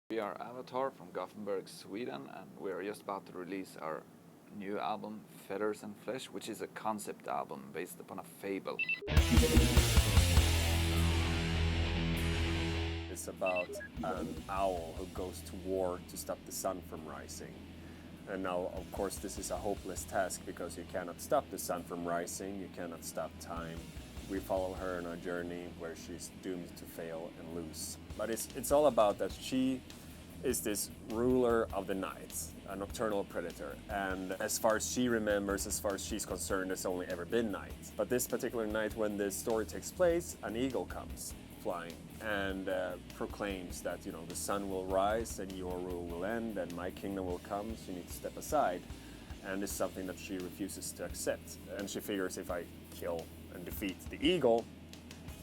We are Avatar from Gothenburg, Sweden, and we are just about to release our new album, Feathers and Flesh, which is a concept album based upon a fable. It's about an owl who goes to war to stop the sun from rising. And now, of course, this is a hopeless task because you cannot stop the sun from rising, you cannot stop time. We follow her on a journey where she's doomed to fail and lose. But it's all about that she is this ruler of the night, a nocturnal predator. And as far as she remembers, as far as she's concerned, there's only ever been night. But this particular night when the story takes place, an eagle comes flying and proclaims that, you know, the sun will rise and your rule will end and my kingdom will come, so you need to step aside. And it's something that she refuses to accept. And she figures if I kill and defeat the eagle,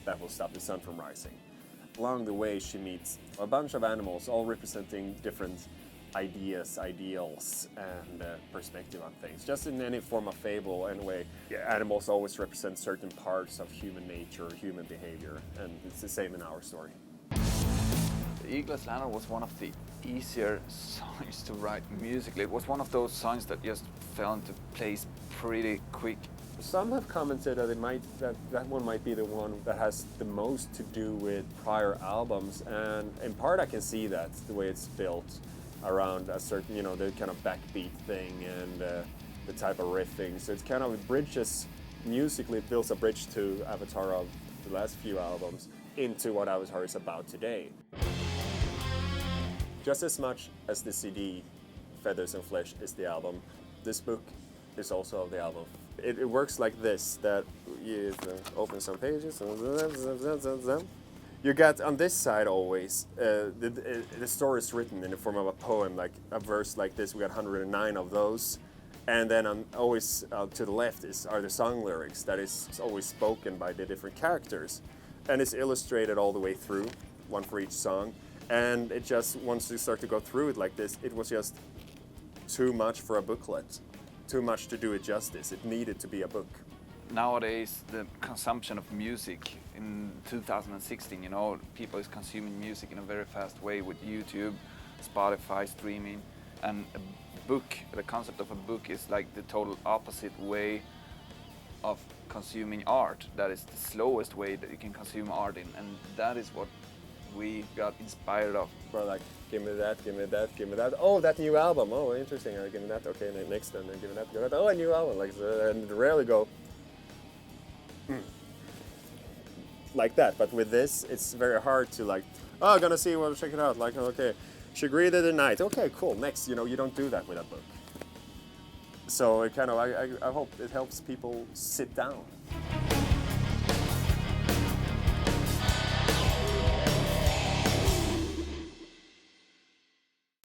that will stop the sun from rising. Along the way, she meets a bunch of animals, all representing different ideas, ideals, and perspective on things. Just in any form of fable, anyway, animals always represent certain parts of human nature, human behavior, and it's the same in our story. The Eagle's Ladder was one of the easier songs to write musically. It was one of those songs that just fell into place pretty quick. Some have commented that that one might be the one that has the most to do with prior albums, and in part I can see that, the way it's built around a certain, you know, the kind of backbeat thing and the type of riffing. So it's kind of, it bridges, musically it builds a bridge to Avatar of the last few albums into what Avatar is about today. Just as much as the CD, Feathers and Flesh, is the album, this book is also the album. It works like this, that you open some pages, you got on this side always, the story is written in the form of a poem, like a verse like this, we got 109 of those. And then always to the left are the song lyrics that is always spoken by the different characters. And it's illustrated all the way through, one for each song. And it just, once you start to go through it like this, it was just too much for a booklet. Too much to do it justice. It needed to be a book. Nowadays, the consumption of music in 2016, you know, people is consuming music in a very fast way with YouTube, Spotify, streaming, and a book, the concept of a book is like the total opposite way of consuming art. That is the slowest way that you can consume art in, and that is what we got inspired of. We're like, give me that, give me that, give me that. Oh, that new album. Oh, interesting. Give me that. Okay, next, and then give me that, give me that. Oh, a new album. Like, and rarely go like that. But with this, it's very hard to like, oh, gonna see, well, check it out. Like, okay, she greeted the night. Okay, cool. Next, you know, you don't do that with a book. So it kind of, I hope it helps people sit down.